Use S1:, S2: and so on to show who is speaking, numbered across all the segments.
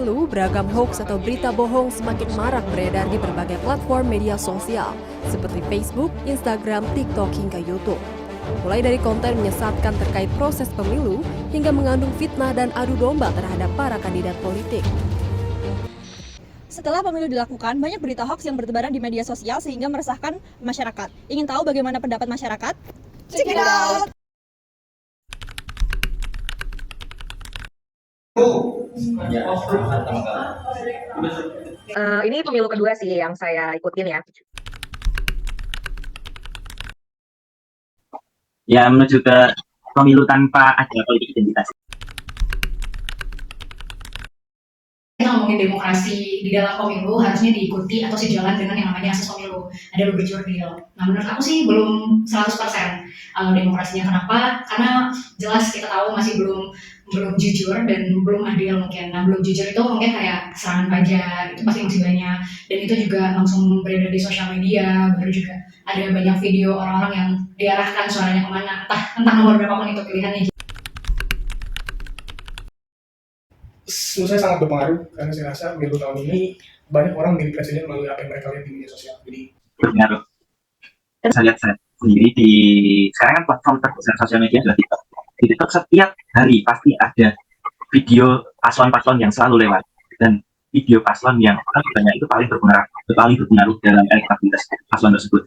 S1: Lalu, beragam hoax atau berita bohong semakin marak beredar di berbagai platform media sosial seperti Facebook, Instagram, TikTok, hingga YouTube. Mulai dari konten menyesatkan terkait proses pemilu hingga mengandung fitnah dan adu domba terhadap para kandidat politik.
S2: Setelah pemilu dilakukan, banyak berita hoax yang bertebaran di media sosial sehingga meresahkan masyarakat. Ingin tahu bagaimana pendapat masyarakat? Check it out!
S3: Ini pemilu kedua sih yang saya ikutin ya.
S4: Ya, menuju ke pemilu tanpa ada politik identitas.
S5: Kita ngomongin demokrasi di dalam pemilu harusnya diikuti atau sejalan dengan yang namanya asas pemilu. Ada beberapa jurdil. Nah, menurut aku sih belum 100% demokrasinya. Kenapa? Karena jelas kita tahu masih belum jujur dan belum adil mungkin. Nah, belum jujur itu mungkin kayak serangan pajak, itu pasti masih banyak. Dan itu juga langsung beredar di sosial media. Baru juga ada banyak video orang-orang yang diarahkan suaranya kemana. Entah nomor berapapun itu pilihannya.
S6: Menurut saya sangat berpengaruh karena saya rasa pemilu tahun ini banyak orang milih presiden melalui apa yang mereka lihat di media sosial. Jadi
S4: berpengaruh. Saya lihat saya sendiri di sekarang kan platform terbesar sosial media adalah TikTok. Di TikTok setiap hari pasti ada video paslon-paslon yang selalu lewat, dan video paslon yang paling banyak itu paling berpengaruh dalam elektabilitas paslon tersebut.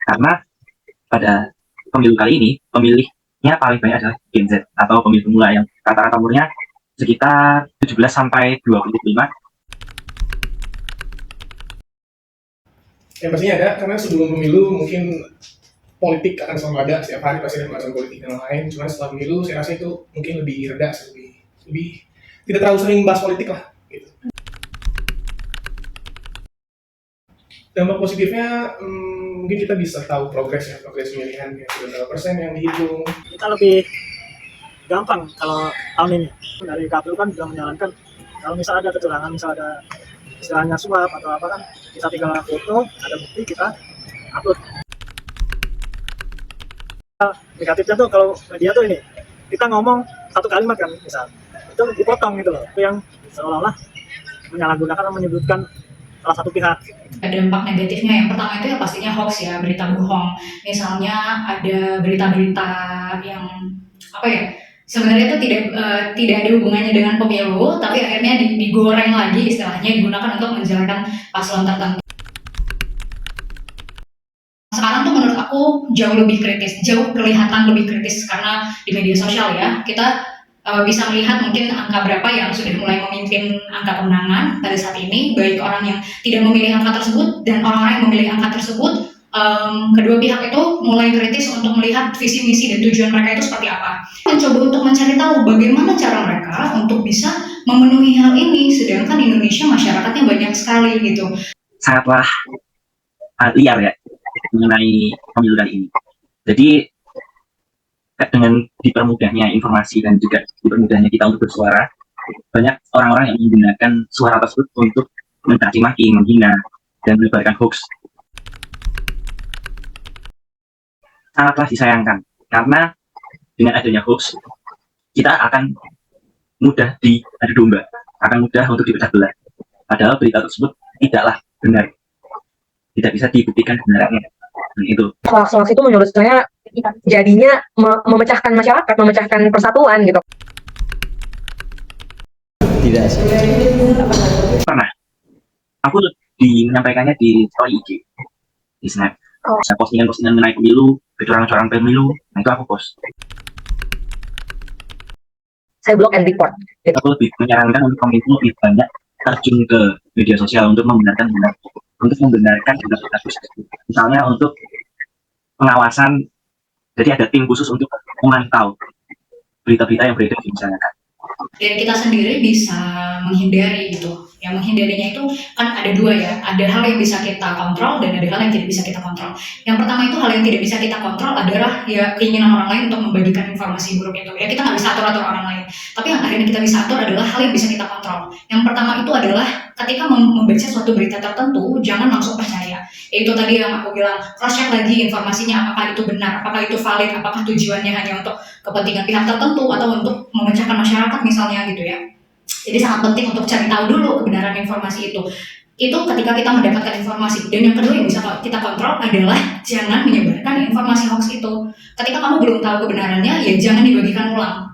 S4: Karena pada pemilu kali ini pemilihnya paling banyak adalah Gen Z atau pemilih pemula yang rata-rata umurnya sekitar 17 sampai 25.
S6: yang pastinya ada, karena sebelum pemilu mungkin politik akan selalu ada, setiap hari pasti ada pembahasan politik dan lain. Cuma setelah pemilu saya rasa itu mungkin lebih reda, lebih tidak terlalu sering bahas politik lah. Gitu. Dampak positifnya mungkin kita bisa tahu progres pemilihan ya, berapa persen yang dihitung.
S7: Kita lebih gampang kalau tahun ini dari KPU kan juga menyarankan kalau misalnya ada kecurangan, misalnya ada istilahnya suap atau apa kan, kita tinggal foto, ada bukti, kita upload. Negatifnya tuh kalau media tuh ini, kita ngomong satu kalimat kan misal, itu dipotong gitu loh, itu yang seolah-olah menyalahgunakan atau menyebutkan salah satu pihak.
S5: Dampak negatifnya yang pertama itu ya pastinya hoax ya, berita bohong. Misalnya ada berita-berita yang apa ya, sebenarnya itu tidak ada hubungannya dengan pemilu, tapi akhirnya digoreng lagi, istilahnya digunakan untuk menjelekan paslon tertentu. Sekarang tuh menurut aku jauh kelihatan lebih kritis karena di media sosial ya, kita bisa melihat mungkin angka berapa yang sudah mulai memimpin angka kemenangan pada saat ini, baik orang yang tidak memilih angka tersebut dan orang-orang yang memilih angka tersebut. Kedua pihak itu mulai kritis untuk melihat visi misi dan tujuan mereka itu seperti apa. Mencoba untuk mencari tahu bagaimana cara mereka untuk bisa memenuhi hal ini, sedangkan di Indonesia masyarakatnya banyak sekali gitu.
S4: Sangatlah liar ya mengenai pemilu kali ini. Jadi dengan dipermudahnya informasi dan juga dipermudahnya kita untuk bersuara, banyak orang-orang yang menggunakan suara tersebut untuk mencaci maki, menghina, dan menyebarkan hoax. Sangatlah disayangkan karena dengan adanya hoax kita akan mudah diadu domba, akan mudah untuk dipecah belah. Padahal berita tersebut tidaklah benar, tidak bisa dibuktikan kebenarannya. Dan itu
S3: Hoax itu menurut saya jadinya memecahkan masyarakat, memecahkan persatuan gitu.
S8: Tidak sih.
S4: pernah aku menyampaikannya di story IG, di Snap. Postingan-postingan mengenai pemilu, kecurangan pemilu, nah itu aku post.
S3: Saya blog and report.
S4: Aku lebih menyarankan untuk kominfo lebih banyak terjun ke media sosial untuk membenarkan berita tersebut. Misalnya untuk pengawasan, jadi ada tim khusus untuk memantau berita-berita yang beredar di masyarakat.
S5: Dan kita sendiri bisa menghindari gitu. Yang menghindarinya itu kan ada dua ya, ada hal yang bisa kita kontrol dan ada hal yang tidak bisa kita kontrol. Yang pertama itu hal yang tidak bisa kita kontrol adalah ya keinginan orang lain untuk membagikan informasi buruk itu. Ya kita nggak bisa atur orang lain. Tapi yang akhirnya kita bisa atur adalah hal yang bisa kita kontrol. Yang pertama itu adalah ketika membaca suatu berita tertentu, jangan langsung percaya. Itu tadi yang aku bilang, cross check lagi informasinya, apakah itu benar, apakah itu valid, apakah tujuannya hanya untuk kepentingan pihak tertentu atau untuk memecahkan masyarakat misalnya gitu ya. Jadi sangat penting untuk cari tahu dulu kebenaran informasi itu. Itu ketika kita mendapatkan informasi. Dan yang kedua yang bisa kita kontrol adalah jangan menyebarkan informasi hoax itu. Ketika kamu belum tahu kebenarannya, ya jangan dibagikan ulang.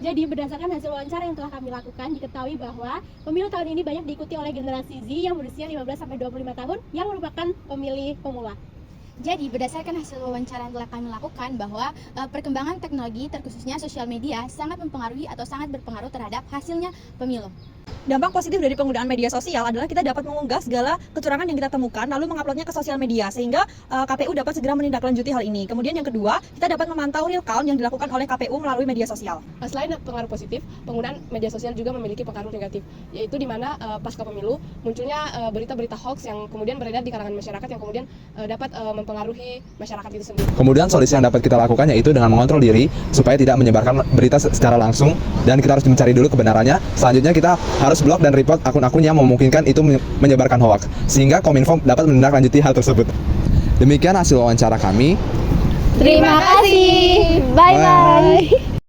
S8: Jadi berdasarkan hasil wawancara yang telah kami lakukan, diketahui bahwa pemilu tahun ini banyak diikuti oleh generasi Z yang berusia 15-25 tahun yang merupakan pemilih pemula.
S9: Jadi berdasarkan hasil wawancara yang telah kami lakukan bahwa perkembangan teknologi terkhususnya sosial media sangat mempengaruhi atau sangat berpengaruh terhadap hasilnya pemilu.
S2: Dampak positif dari penggunaan media sosial adalah kita dapat mengunggah segala kecurangan yang kita temukan lalu menguploadnya ke sosial media sehingga KPU dapat segera menindaklanjuti hal ini. Kemudian yang kedua, kita dapat memantau real count yang dilakukan oleh KPU melalui media sosial.
S10: Selain pengaruh positif, penggunaan media sosial juga memiliki pengaruh negatif, yaitu di mana pasca pemilu munculnya berita-berita hoax yang kemudian beredar di kalangan masyarakat yang kemudian dapat mempengaruhi masyarakat itu sendiri.
S11: Kemudian solusi yang dapat kita lakukan yaitu dengan mengontrol diri supaya tidak menyebarkan berita secara langsung, dan kita harus mencari dulu kebenarannya. Selanjutnya kita harus blok dan report akun-akun yang memungkinkan itu menyebarkan hoax, sehingga Kominfo dapat menindaklanjuti hal tersebut. Demikian hasil wawancara kami.
S8: Terima kasih. Bye-bye.